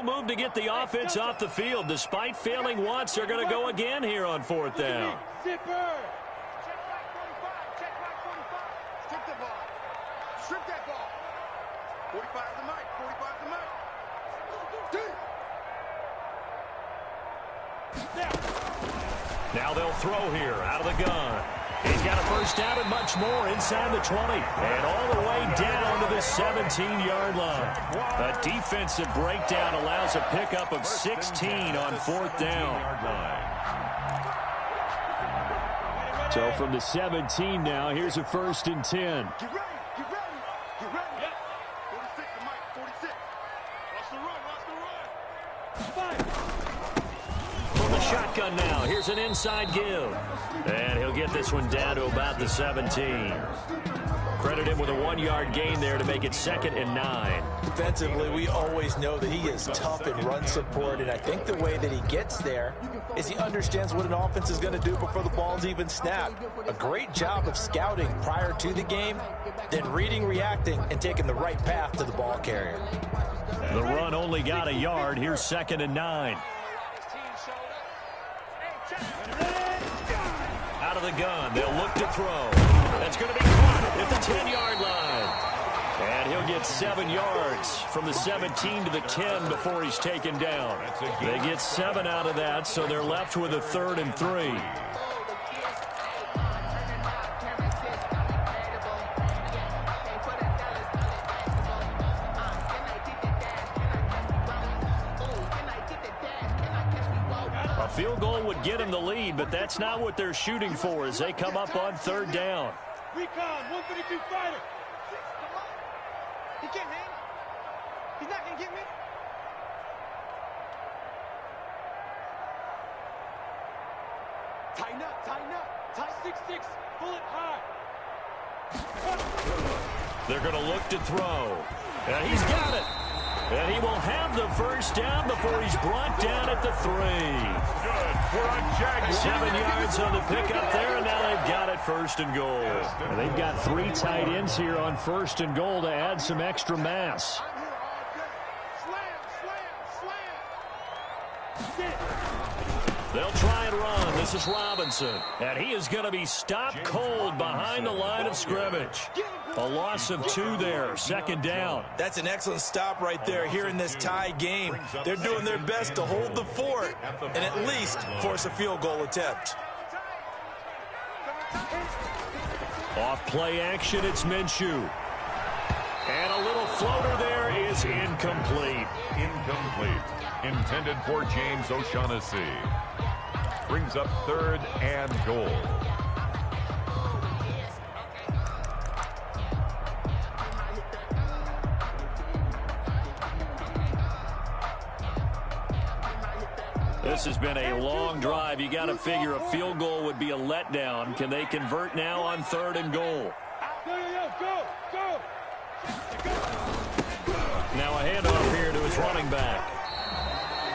move to get the offense off the field. Despite failing once, they're going to go again here on 4th down. Check right 45. Check right 45. Strip that ball. Strip that ball. 45 to the mic. 45 to the mic. Now they'll throw here out of the gun. He's got a first down and much more inside the 20. And all the way down to the 17-yard line. A defensive breakdown allows a pickup of 16 on 4th down. So from the 17 now, here's a 1st and 10. Get ready. Get ready. Get ready. Yep. 46 to Mike. 46. Watch the run. Watch the run. From the shotgun now, here's an inside give. And he'll get this one down to about the 17. Credit him with a 1-yard gain there to make it 2nd and 9. Defensively, we always know that he is tough in run support, and I think the way that he gets there is he understands what an offense is going to do before the ball's even snapped. A great job of scouting prior to the game, then reading, reacting, and taking the right path to the ball carrier. The run only got a yard. Here's 2nd and 9. Out of the gun, they'll look to throw. That's going to be caught at the 10-yard line. And he'll get 7 yards from the 17 to the 10 before he's taken down. They get 7 out of that, so they're left with a 3rd and 3. Field goal would get him the lead, but that's not what they're shooting for as they come up on 3rd down. Recon, 132 fighter. He can't hang. He's not going to get me. Tighten up, tighten up. Tight 6'6", bullet high. They're going to look to throw. And he's got it. And he will have the first down before he's brought down at the 3. Good. We're on Jaguar. 7 yards on the pickup there, and now they've got it 1st and goal. And they've got 3 tight ends here on 1st and goal to add some extra mass. They'll try and run. This is Robinson. And he is going to be stopped cold behind the line of scrimmage. A loss of 2 there, 2nd down. That's an excellent stop right there here in this tie game. They're doing their best to hold the fort and at least force a field goal attempt. Off play action, it's Minshew. And a little floater there is incomplete. Incomplete. Intended for James O'Shaughnessy. Brings up 3rd and goal. This has been a long drive. You got to figure a field goal would be a letdown. Can they convert now on 3rd and goal? Go. Now a handoff here to his running back.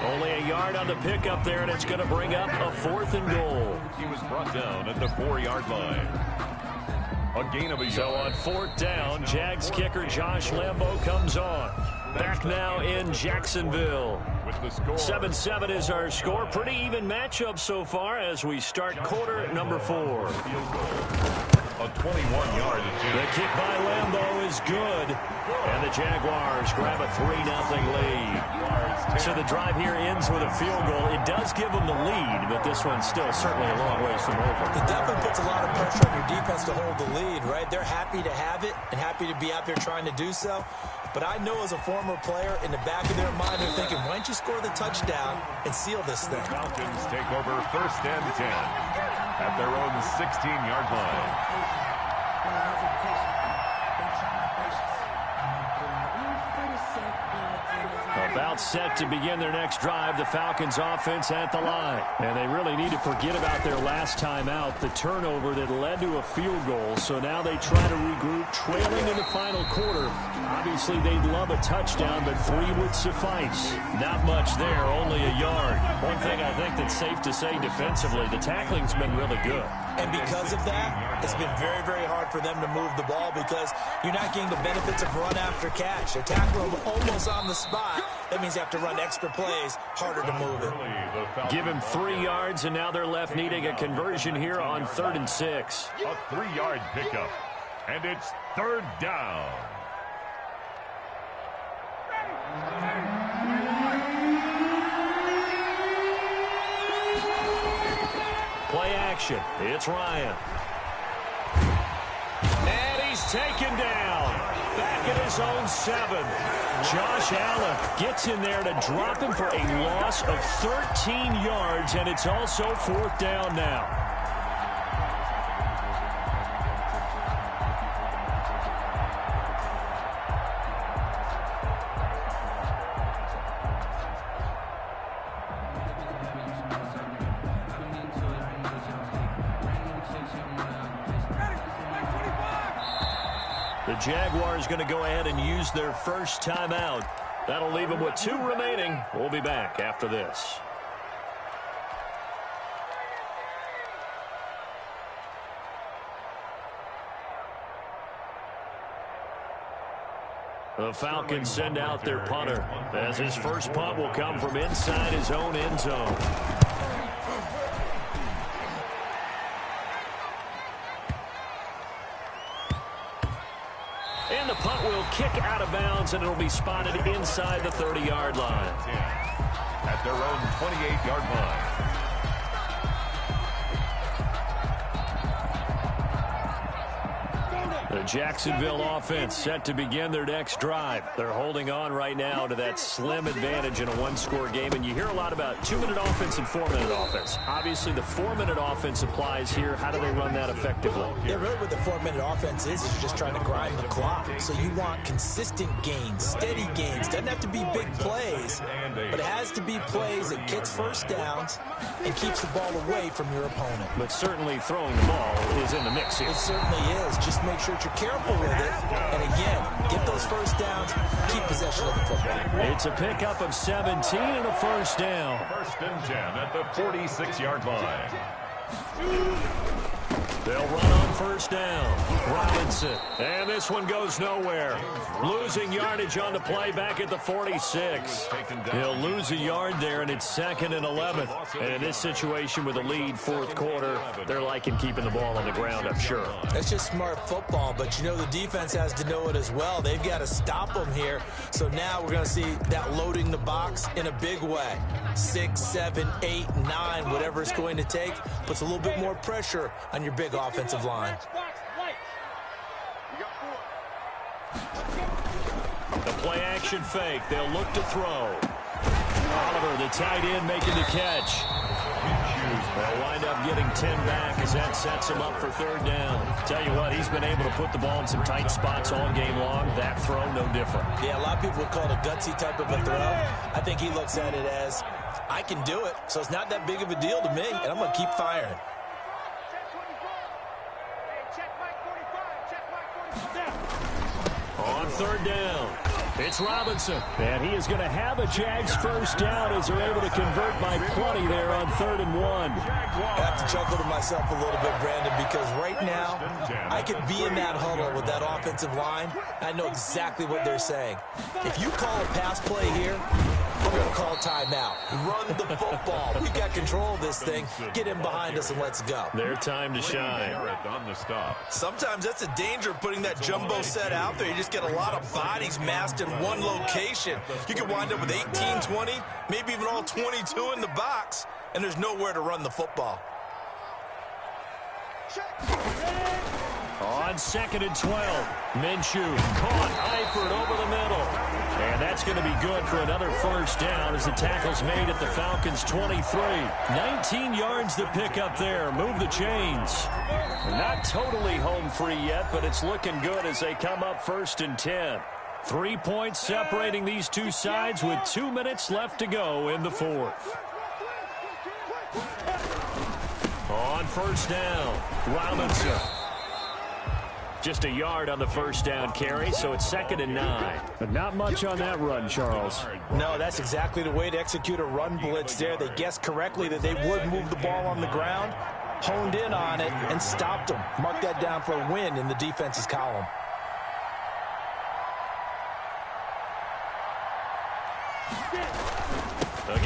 Only a yard on the pickup there, and it's going to bring up a 4th and goal. He was brought down at the 4-yard line. A gain of a yard. So on 4th down, Jags kicker Josh Lambo comes on. Back now in Jacksonville. 7-7 is our score. Pretty even matchup so far as we start quarter number 4. A 21-yard attempt. The kick by Lambo is good. And the Jaguars grab a 3-0 lead. So the drive here ends with a field goal. It does give them the lead, but this one's still certainly a long ways from over. It definitely puts a lot of pressure on your defense to hold the lead, right? They're happy to have it and happy to be out there trying to do so. But I know as a former player, in the back of their mind, they're thinking, why don't you score the touchdown and seal this thing? Falcons take over 1st and 10 at their own 16-yard line. About set to begin their next drive, the Falcons offense at the line. And they really need to forget about their last time out, the turnover that led to a field goal. So now they try to regroup, trailing in the final quarter. Obviously, they'd love a touchdown, but 3 would suffice. Not much there, only a yard. One thing I think that's safe to say defensively, the tackling's been really good. And because of that, it's been very, very hard for them to move the ball because you're not getting the benefits of run after catch. They're tackling them almost on the spot, That means you have to run extra plays, harder to move it. Give him 3 yards, and now they're left needing a conversion here on 3rd and 6. A 3-yard pickup, and it's 3rd down. Play action. It's Ryan. And he's taken down. Back at his own 7. Josh Allen gets in there to drop him for a loss of 13 yards, and it's also 4th down now. The Jaguars going to go ahead and use their first timeout. That'll leave them with 2 remaining. We'll be back after this. The Falcons send out their punter, as his first punt will come from inside his own end zone. And the punt will kick out of bounds, and it'll be spotted inside the 30-yard line. At their own 28-yard line. The Jacksonville offense set to begin their next drive. They're holding on right now to that slim advantage in a 1-score game, and you hear a lot about 2-minute offense and 4-minute offense. Obviously, the 4-minute offense applies here. How do they run that effectively? Yeah, really what the 4-minute offense is you're just trying to grind the clock. So you want consistent gains, steady gains. Doesn't have to be big plays, but it has to be plays that gets first downs and keeps the ball away from your opponent. But certainly throwing the ball is in the mix here. It certainly is. Just make sure you're careful with it. And again, get those first downs, keep possession of the football. It's a pickup of 17 and a first down. 1st and 10 at the 46-yard line. They'll run on first down. Robinson. And this one goes nowhere. Losing yardage on the play back at the 46. He'll lose a yard there, and it's 2nd and 11. And in this situation with a lead 4th quarter, they're liking keeping the ball on the ground, I'm sure. That's just smart football, but you know the defense has to know it as well. They've got to stop them here. So now we're going to see that loading the box in a big way. 6, 7, 8, 9, whatever it's going to take, puts a little bit more pressure on your big offensive line. The play action fake. They'll look to throw. Oliver, the tight end, making the catch. They'll wind up getting 10 back as that sets him up for 3rd down. Tell you what, he's been able to put the ball in some tight spots all game long. That throw, no different. Yeah, a lot of people would call it a gutsy type of a throw. I think he looks at it as, I can do it, so it's not that big of a deal to me, and I'm going to keep firing. On 3rd down, it's Robinson. And he is going to have a Jags first down as they're able to convert by plenty there on 3rd and 1. I have to chuckle to myself a little bit, Brandon, because right now I could be in that huddle with that offensive line. I know exactly what they're saying. If you call a pass play here, we're going to call timeout. Run the football. We've got control of this thing. Get in behind us and let's go. Their time to shine. On the stop. Sometimes that's a danger of putting that jumbo set out there. You just get a lot of bodies massed in one location. You could wind up with 18, 20, maybe even all 22 in the box, and there's nowhere to run the football. On 2nd and 12, Minshew caught Eifert over the middle. And that's going to be good for another first down as the tackle's made at the Falcons' 23. 19 yards to pick up there. Move the chains. Not totally home free yet, but it's looking good as they come up 1st and 10. 3 points separating these two sides with 2 minutes left to go in the 4th. On first down, Robinson. Just a yard on the first down carry, so it's 2nd and 9. But not much on that run, Charles. No, that's exactly the way to execute a run blitz there. They guessed correctly that they would move the ball on the ground, honed in on it, and stopped them. Mark that down for a win in the defense's column.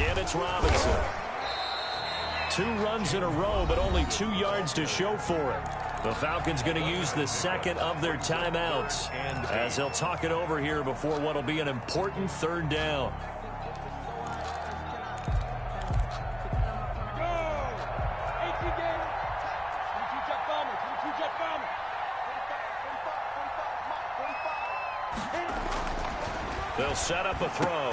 And it's Robinson. 2 runs in a row, but only 2 yards to show for it. The Falcons going to use the second of their timeouts as they'll talk it over here before what will be an important 3rd down. They'll set up a throw.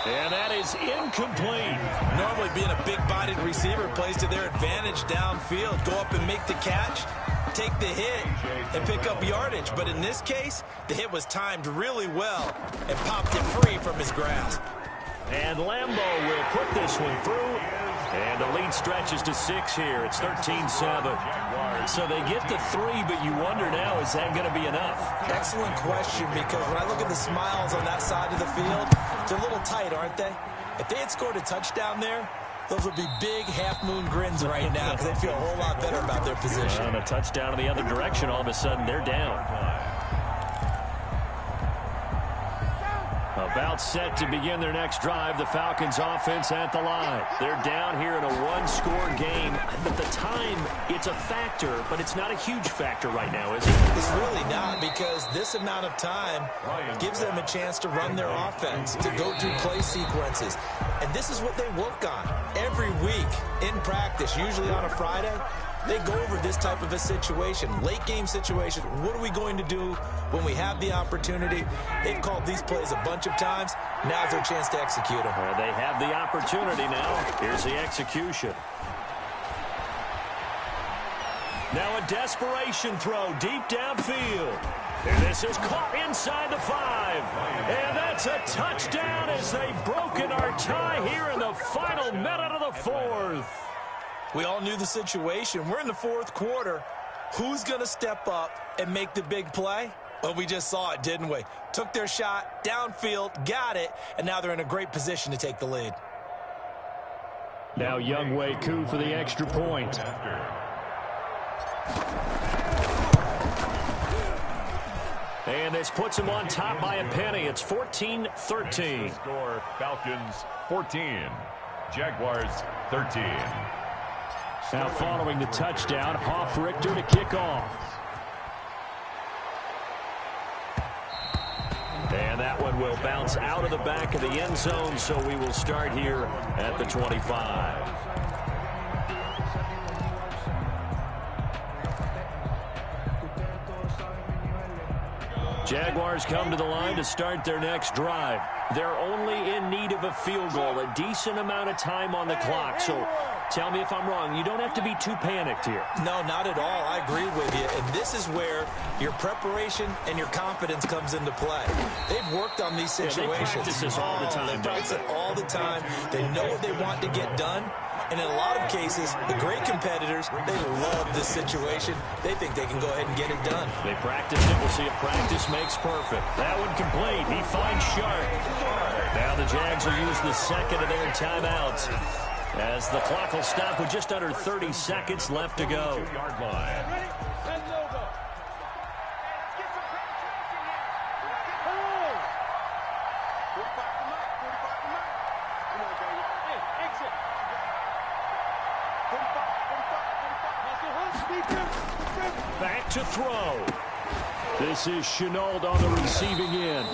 And that is incomplete. Normally being a big-bodied receiver plays to their advantage downfield. Go up and make the catch, take the hit, and pick up yardage. But in this case, the hit was timed really well and popped it free from his grasp. And Lambo will put this one through. And the lead stretches to 6 here. It's 13-7. So they get to 3, but you wonder now, is that going to be enough? Excellent question, because when I look at the smiles on that side of the field, they're a little tight, aren't they? If they had scored a touchdown there, those would be big half-moon grins right now because they feel a whole lot better about their position. On a touchdown in the other direction, all of a sudden they're down. About set to begin their next drive. The Falcons offense at the line. They're down here in a 1-score game. But the time, it's a factor, but it's not a huge factor right now, is it? It's really not, because this amount of time gives them a chance to run their offense, to go through play sequences. And this is what they work on every week in practice, usually on a Friday. They go over this type of a situation, late game situation. What are we going to do when we have the opportunity? They've called these plays a bunch of times. Now's their chance to execute them. They have the opportunity now. Here's the execution. Now a desperation throw deep downfield. And this is caught inside the 5. And that's a touchdown as they've broken our tie here in the final minute of the 4th. We all knew the situation. We're in the 4th quarter. Who's going to step up and make the big play? Well, we just saw it, didn't we? Took their shot, downfield, got it, and now they're in a great position to take the lead. Now Younghoe Koo for the extra point. And this puts him on top by a penny. It's 14-13. Score, Falcons 14, Jaguars 13. Now following the touchdown, Hoff-Richter to kick off. And that one will bounce out of the back of the end zone, so we will start here at the 25. Jaguars come to the line to start their next drive. They're only in need of a field goal, a decent amount of time on the clock. So tell me if I'm wrong. You don't have to be too panicked here. No, not at all. I agree with you. And this is where your preparation and your confidence comes into play. They've worked on these situations. They practice this all the time. They practice it all the time. They know what they want to get done. And in a lot of cases, the great competitors, they love this situation. They think they can go ahead and get it done. They practice it. We'll see if practice makes perfect. That one complete. He finds Sharp. Now the Jags will use the second of their timeouts as the clock will stop with just under 30 seconds left to go. 2-yard line. Back to throw. This is Chenault on the receiving end.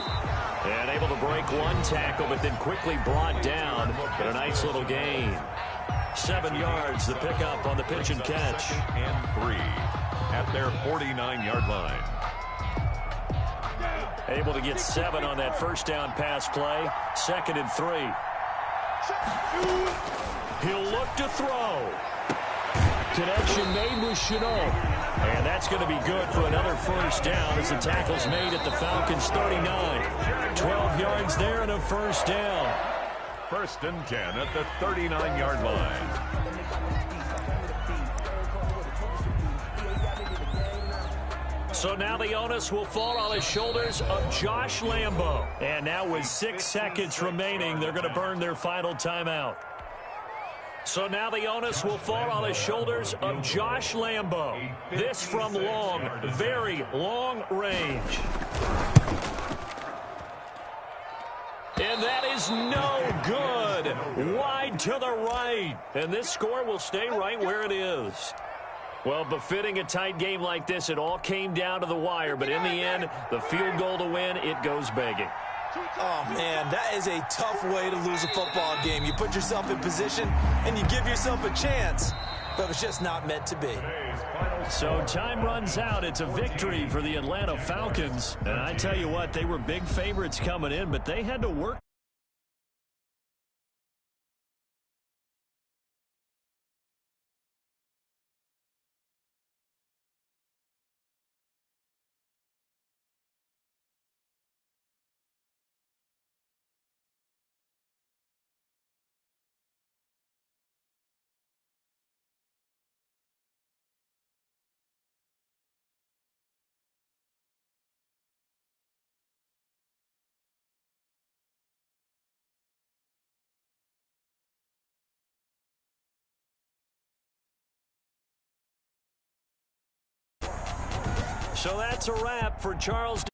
And able to break one tackle, but then quickly brought down. But a nice little gain. 7 yards, the pickup on the pitch and catch. And 3 at their 49-yard line. Able to get 7 on that first down pass play. 2nd and 3. He'll look to throw. Connection made with Chenault. And that's going to be good for another first down as the tackle's made at the Falcons' 39. 12 yards there and a first down. 1st and 10 at the 39-yard line. So now the onus will fall on the shoulders of Josh Lambo. And now with 6 seconds remaining, they're going to burn their final timeout. So now the onus will fall on the shoulders of Josh Lambo. This from long, very long range. In that is no good. Wide to the right. And this score will stay right where it is. Well, befitting a tight game like this, it all came down to the wire. But in the end, the field goal to win, it goes begging. Oh, man, that is a tough way to lose a football game. You put yourself in position, and you give yourself a chance. But it's just not meant to be. So time runs out. It's a victory for the Atlanta Falcons. And I tell you what, they were big favorites coming in, but they had to work. So that's a wrap for Charles.